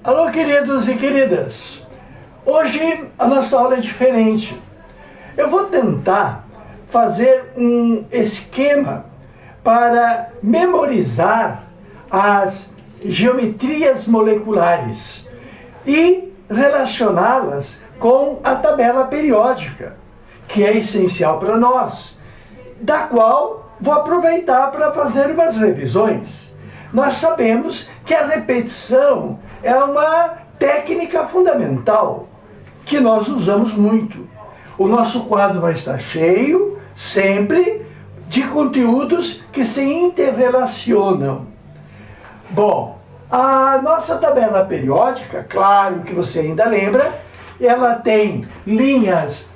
Alô, queridos e queridas! Hoje a nossa aula é diferente. Eu vou tentar fazer um esquema para memorizar as geometrias moleculares e relacioná-las com a tabela periódica, que é essencial para nós, da qual vou aproveitar para fazer umas revisões. Nós sabemos que a repetição é uma técnica fundamental que nós usamos muito. O nosso quadro vai estar cheio, sempre, de conteúdos que se interrelacionam. Bom, a nossa tabela periódica, claro que você ainda lembra, ela tem linhas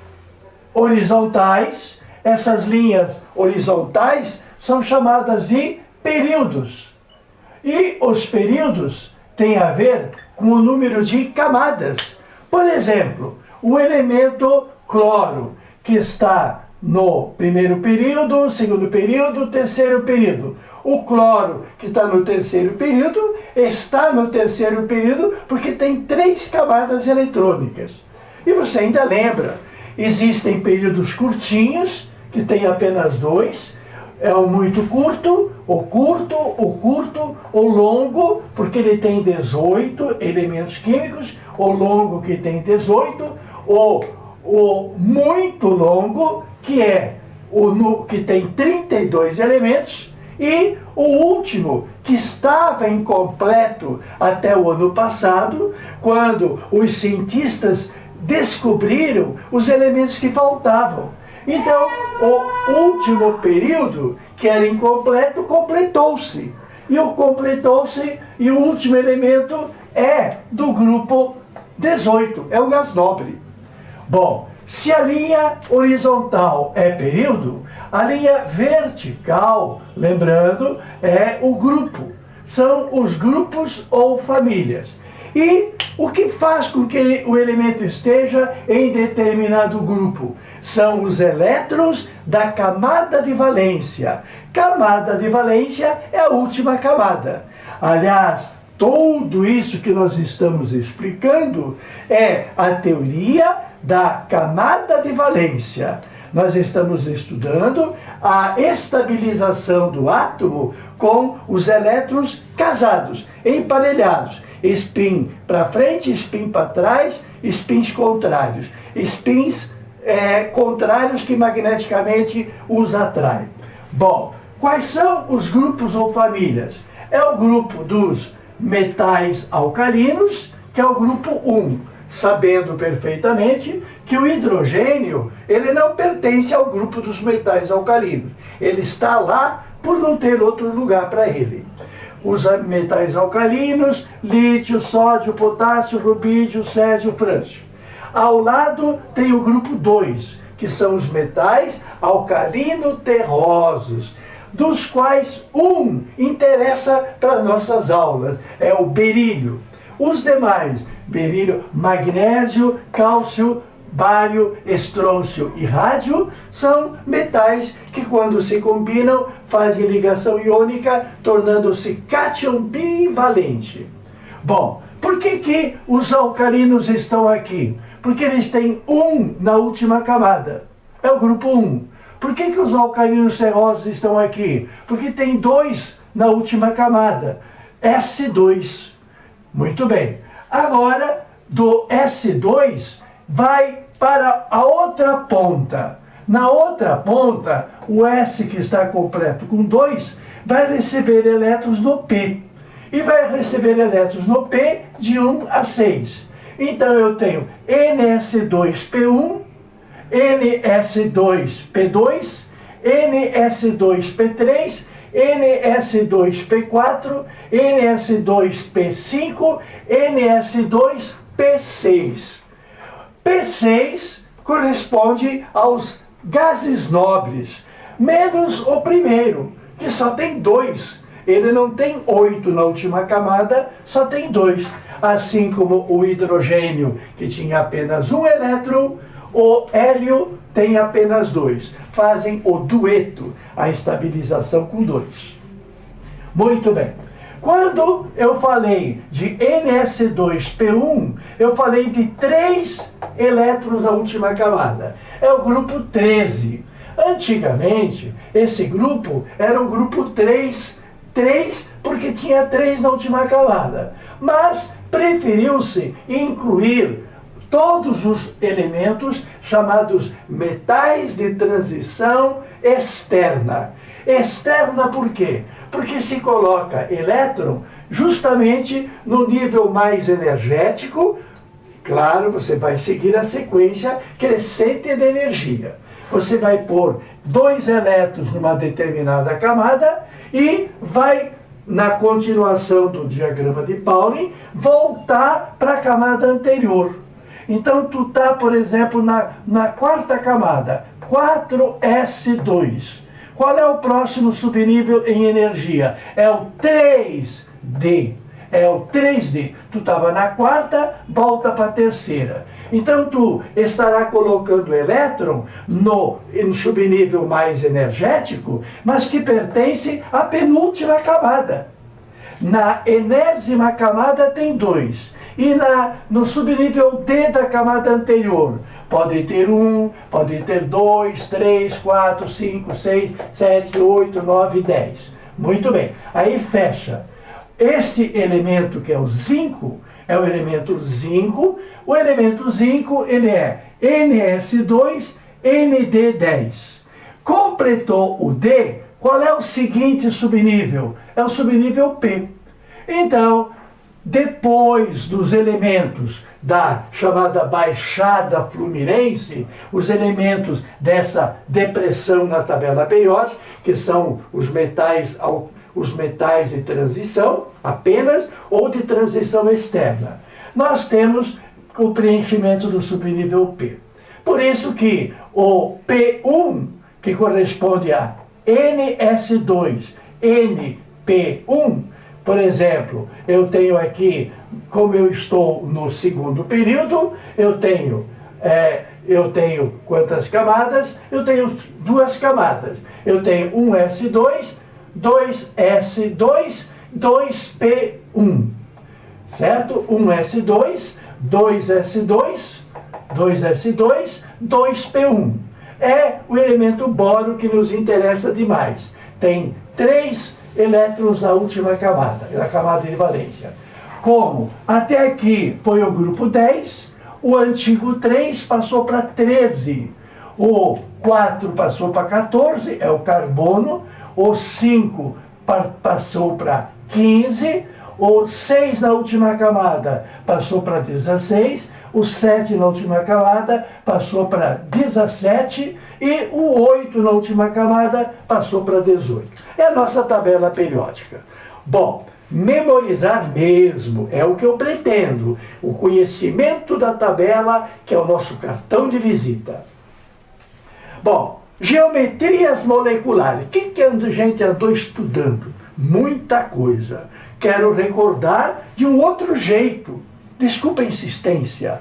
horizontais. Essas linhas horizontais são chamadas de períodos. E os períodos têm a ver com o número de camadas. Por exemplo, o elemento cloro, que está no primeiro período, segundo período, terceiro período. O cloro, que está no terceiro período, está no terceiro período porque tem 3 camadas eletrônicas. E você ainda lembra, existem períodos curtinhos, que tem apenas 2, é o muito curto, o longo, porque ele tem 18 elementos químicos, o longo que tem 18, o muito longo, que é que tem 32 elementos, e o último, que estava incompleto até o ano passado, quando os cientistas descobriram os elementos que faltavam. Então, o último período, que era incompleto, completou-se. E o último elemento é do grupo 18, é o gás nobre. Bom, se a linha horizontal é período, a linha vertical, lembrando, é o grupo. São os grupos ou famílias. E o que faz com que o elemento esteja em determinado grupo? São os elétrons da camada de valência. Camada de valência é a última camada. Aliás, tudo isso que nós estamos explicando é a teoria da camada de valência. Nós estamos estudando a estabilização do átomo com os elétrons casados, emparelhados. Spin para frente, spin para trás, spins contrários. Spins contrários que magneticamente os atraem. Bom, quais são os grupos ou famílias? É o grupo dos metais alcalinos, que é o grupo 1, sabendo perfeitamente que o hidrogênio ele não pertence ao grupo dos metais alcalinos. Ele está lá por não ter outro lugar para ele. Os metais alcalinos, lítio, sódio, potássio, rubídio, césio, frâncio. Ao lado tem o grupo 2, que são os metais alcalino-terrosos, dos quais um interessa para nossas aulas, é o berílio. Os demais, berílio, magnésio, cálcio, bário, estrôncio e rádio, são metais que, quando se combinam, fazem ligação iônica, tornando-se cátion bivalente. Bom, por que os alcalinos estão aqui? Porque eles têm 1 na última camada. É o grupo 1. Por que os alcalinos terrosos estão aqui? Porque tem 2 na última camada. S2. Muito bem. Agora, do S2, vai para a outra ponta. Na outra ponta, o S, que está completo com 2, vai receber elétrons no P. E vai receber elétrons no P de 1 a 6. Então eu tenho NS2P1, NS2P2, NS2P3, NS2P4, NS2P5, NS2P6. P6 corresponde aos gases nobres, menos o primeiro, que só tem 2. Ele não tem 8 na última camada, só tem 2. Assim como o hidrogênio, que tinha apenas 1 elétron, o hélio tem apenas 2. Fazem o dueto, a estabilização com 2. Muito bem. Quando eu falei de Ns2P1, eu falei de 3 elétrons na última camada. É o grupo 13. Antigamente, esse grupo era o grupo 3 porque tinha 3 na última camada. Mas preferiu-se incluir todos os elementos chamados metais de transição externa. Externa por quê? Porque se coloca elétron justamente no nível mais energético. Claro, você vai seguir a sequência crescente de energia. Você vai pôr 2 elétrons numa determinada camada e vai, na continuação do diagrama de Pauling, voltar para a camada anterior. Então, tu está, por exemplo, na quarta camada, 4s2. Qual é o próximo subnível em energia? É o 3D. É o 3D. Tu estava na quarta, volta para a terceira. Então, tu estará colocando elétron no subnível mais energético, mas que pertence à penúltima camada. Na enésima camada tem 2. E no subnível D da camada anterior, pode ter 1, pode ter 2, 3, 4, 5, 6, 7, 8, 9, 10. Muito bem. Aí fecha. Esse elemento que é o zinco, é o elemento zinco. O elemento zinco, ele é Ns2, ND10. Completou o D, qual é o seguinte subnível? É o subnível P. Então, depois dos elementos da chamada baixada fluminense, os elementos dessa depressão na tabela periódica, que são os metais de transição apenas ou de transição externa, nós temos o preenchimento do subnível P. Por isso que o P1, que corresponde a Ns2, NP1, por exemplo, eu tenho aqui, como eu estou no segundo período, eu tenho quantas camadas? Eu tenho 2 camadas. Eu tenho 1s2, 2s2, 2p1. Certo? 1s2, 2s2, 2s2, 2p1. É o elemento boro que nos interessa demais. Tem 3 elétrons na última camada, na camada de valência. Como até aqui foi o grupo 10, o antigo 3 passou para 13, o 4 passou para 14, é o carbono, o 5 passou para 15, o 6 na última camada passou para 16, o 7 na última camada passou para 17 e o 8 na última camada passou para 18. É a nossa tabela periódica. Bom, memorizar mesmo é o que eu pretendo. O conhecimento da tabela, que é o nosso cartão de visita. Bom, geometrias moleculares. O que a gente andou estudando? Muita coisa. Quero recordar de um outro jeito. Desculpa a insistência.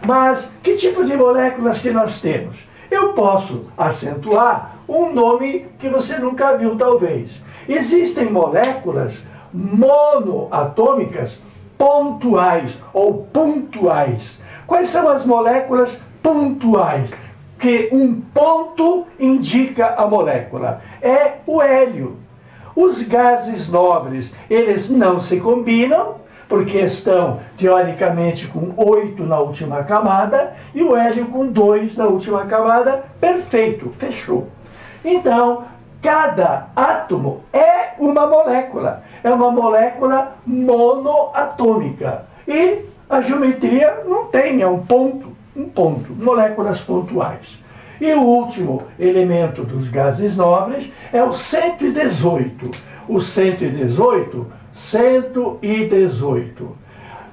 Mas que tipo de moléculas que nós temos? Eu posso acentuar um nome que você nunca viu, talvez. Existem moléculas monoatômicas pontuais ou pontuais. Quais são as moléculas pontuais? Que um ponto indica a molécula. É o hélio. Os gases nobres, eles não se combinam, porque estão, teoricamente, com 8 na última camada, e o hélio com 2 na última camada, perfeito, fechou. Então, cada átomo é uma molécula monoatômica. E a geometria não tem, é um ponto, moléculas pontuais. E o último elemento dos gases nobres é o 118. O 118.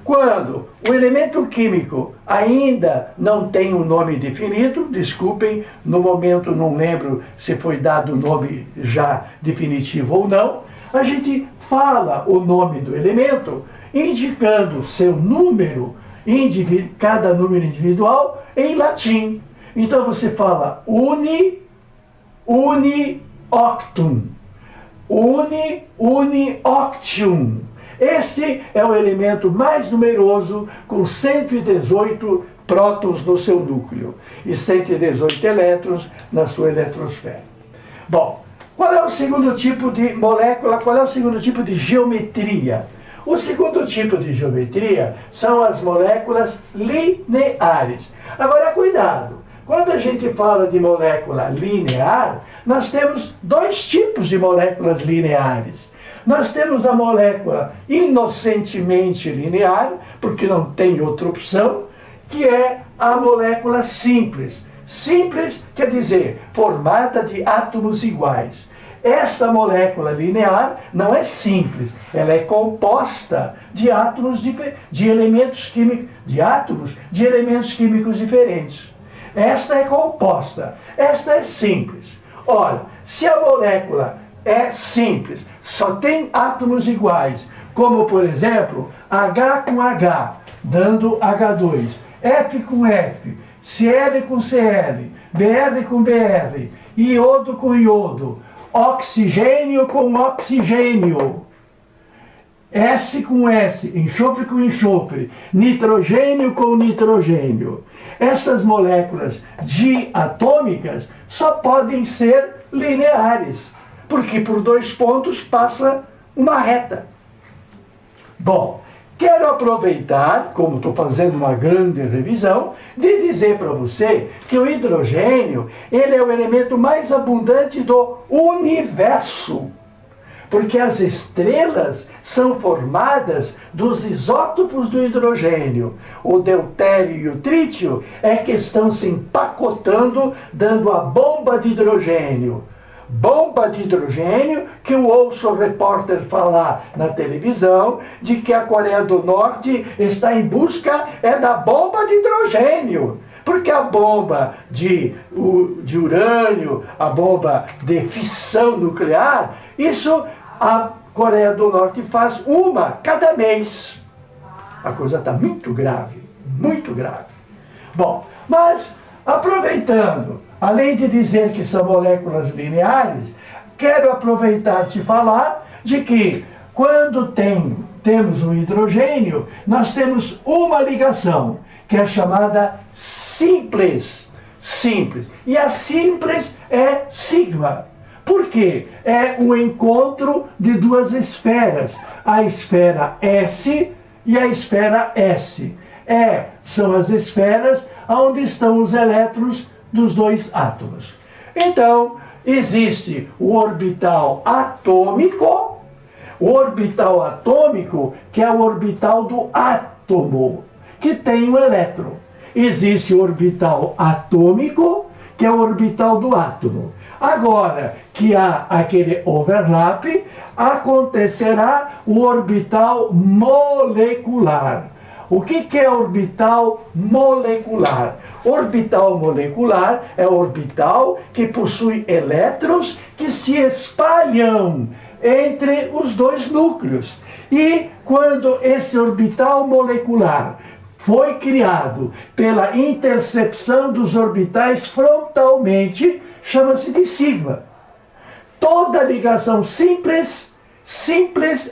Quando o elemento químico ainda não tem um nome definido, desculpem, no momento não lembro se foi dado o nome já definitivo ou não, a gente fala o nome do elemento indicando seu número, cada número individual, em latim. Então você fala octum. Octium. Este é o elemento mais numeroso, com 118 prótons no seu núcleo e 118 elétrons na sua eletrosfera. Bom, qual é o segundo tipo de molécula? Qual é o segundo tipo de geometria? O segundo tipo de geometria são as moléculas lineares. Agora, cuidado! Quando a gente fala de molécula linear, nós temos dois tipos de moléculas lineares. Nós temos a molécula inocentemente linear, porque não tem outra opção, que é a molécula simples. Simples quer dizer formada de átomos iguais. Esta molécula linear não é simples, ela é composta de átomos de elementos químicos, de elementos químicos diferentes. Esta é composta, esta é simples. Ora, se a molécula é simples, só tem átomos iguais, como por exemplo, H com H, dando H2, F com F, Cl com Cl, Br com Br, iodo com iodo, oxigênio com oxigênio, S com S, enxofre com enxofre, nitrogênio com nitrogênio. Essas moléculas diatômicas só podem ser lineares, porque por dois pontos passa uma reta. Bom, quero aproveitar, como estou fazendo uma grande revisão, de dizer para você que o hidrogênio, ele é o elemento mais abundante do universo. Porque as estrelas são formadas dos isótopos do hidrogênio. O deutério e o trítio é que estão se empacotando, dando a bomba de hidrogênio. Bomba de hidrogênio que eu ouço o repórter falar na televisão de que a Coreia do Norte está em busca da bomba de hidrogênio. Porque a bomba de urânio, a bomba de fissão nuclear, isso a Coreia do Norte faz uma cada mês. A coisa está muito grave, muito grave. Bom, mas aproveitando, além de dizer que são moléculas lineares, quero aproveitar e falar de que quando temos o hidrogênio, nós temos uma ligação, que é chamada simples. Simples. E a simples é sigma. Por quê? É um encontro de duas esferas. A esfera S e a esfera S. São as esferas onde estão os elétrons dos dois átomos. Então, existe o orbital atômico, que é o orbital do átomo, que tem um elétron. Existe o orbital atômico, que é o orbital do átomo. Agora que há aquele overlap, acontecerá o orbital molecular. O que é orbital molecular? Orbital molecular é o orbital que possui elétrons que se espalham entre os dois núcleos. E quando esse orbital molecular foi criado pela intercepção dos orbitais frontalmente, chama-se de sigma. Toda ligação simples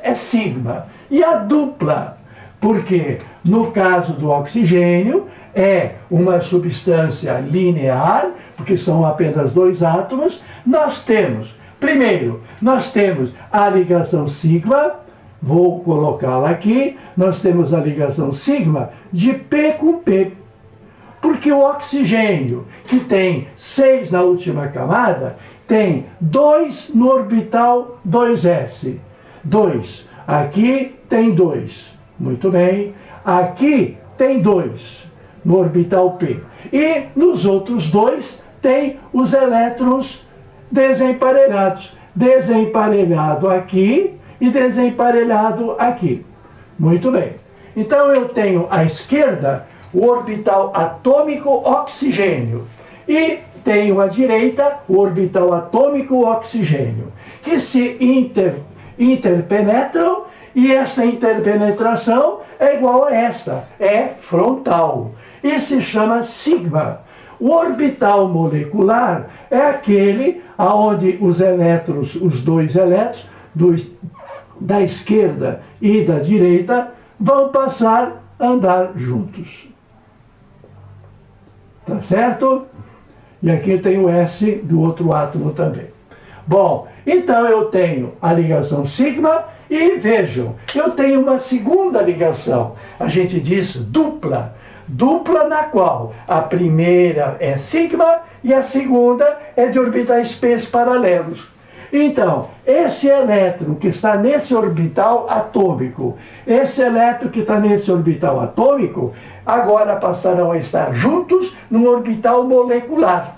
é sigma. E a dupla, porque no caso do oxigênio é uma substância linear, porque são apenas dois átomos, primeiro, nós temos a ligação sigma, vou colocá-la aqui, nós temos a ligação sigma de P com P. Porque o oxigênio, que tem 6 na última camada, tem 2 no orbital 2s. 2. Aqui tem 2. Muito bem. Aqui tem 2 no orbital P. E nos outros 2 tem os elétrons desemparelhados. Desemparelhado aqui e desemparelhado aqui. Muito bem. Então eu tenho à esquerda o orbital atômico oxigênio e tenho à direita o orbital atômico oxigênio, que se interpenetram, e essa interpenetração é igual a esta, é frontal, e se chama sigma. O orbital molecular é aquele onde os elétrons, os dois elétrons, da esquerda e da direita, vão passar a andar juntos. Tá certo? E aqui tem o S do outro átomo também. Bom, então eu tenho a ligação sigma e vejam, eu tenho uma segunda ligação. A gente diz dupla. Dupla na qual a primeira é sigma e a segunda é de orbitais p paralelos. Então, esse elétron que está nesse orbital atômico, esse elétron que está nesse orbital atômico, agora passarão a estar juntos num orbital molecular.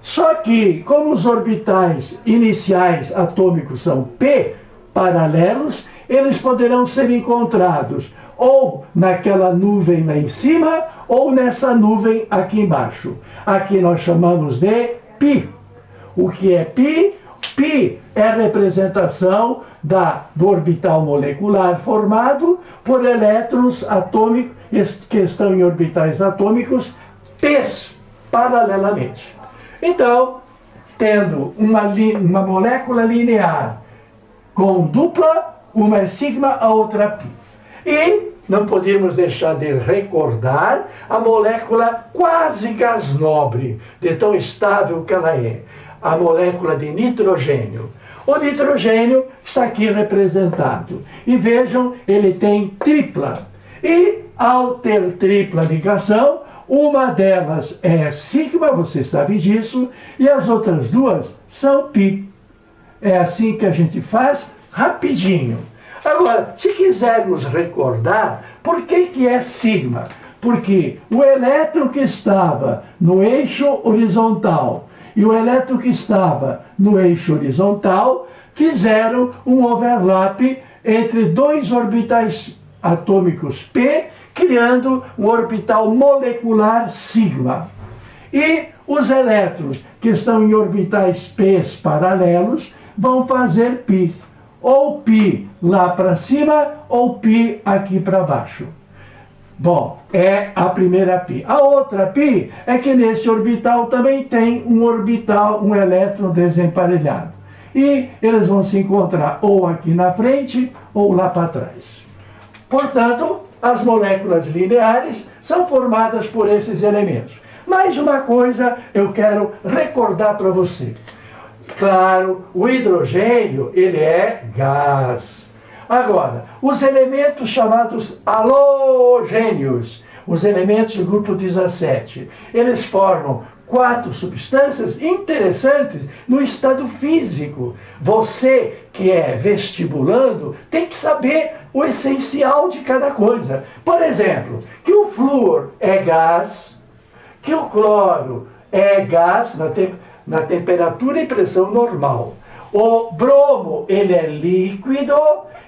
Só que, como os orbitais iniciais atômicos são p paralelos, eles poderão ser encontrados ou naquela nuvem lá em cima, ou nessa nuvem aqui embaixo. Aqui nós chamamos de π. O que é π? Π é a representação do orbital molecular formado por elétrons atômicos que estão em orbitais atômicos p's paralelamente. Então, tendo uma molécula linear com dupla, uma é sigma, a outra π. E não podemos deixar de recordar a molécula quase gás nobre, de tão estável que ela é, a molécula de nitrogênio. O nitrogênio está aqui representado. E vejam, ele tem tripla. E ao ter tripla ligação, uma delas é sigma, você sabe disso, e as outras duas são π. É assim que a gente faz rapidinho. Agora, se quisermos recordar, por que é sigma? Porque o elétron que estava no eixo horizontal e o elétron que estava no eixo horizontal fizeram um overlap entre dois orbitais atômicos p, criando um orbital molecular sigma. E os elétrons que estão em orbitais p paralelos vão fazer π. Ou π lá para cima, ou π aqui para baixo. Bom, é a primeira π. A outra π é que nesse orbital também tem um elétron desemparelhado. E eles vão se encontrar ou aqui na frente, ou lá para trás. Portanto, as moléculas lineares são formadas por esses elementos. Mais uma coisa eu quero recordar para você. Claro, o hidrogênio, ele é gás. Agora, os elementos chamados halogênios, os elementos do grupo 17, eles formam 4 substâncias interessantes no estado físico. Você que é vestibulando tem que saber o essencial de cada coisa. Por exemplo, que o flúor é gás, que o cloro é gás na temperatura e pressão normal. O bromo, ele é líquido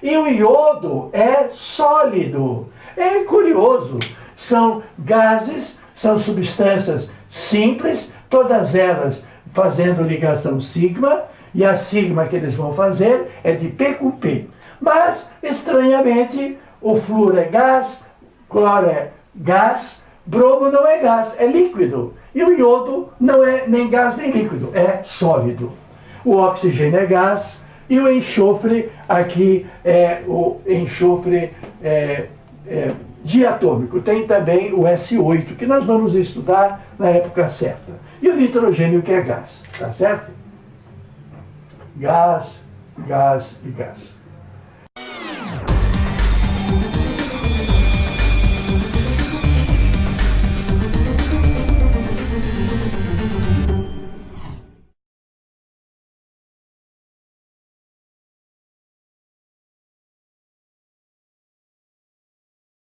e o iodo é sólido. É curioso. São gases, são substâncias simples, todas elas fazendo ligação sigma, e a sigma que eles vão fazer é de P com P. Mas, estranhamente, o flúor é gás, cloro é gás, bromo não é gás, é líquido. E o iodo não é nem gás nem líquido, é sólido. O oxigênio é gás e o enxofre, aqui é o enxofre diatômico. Tem também o S8, que nós vamos estudar na época certa. E o nitrogênio, que é gás, tá certo? Gás, gás e gás.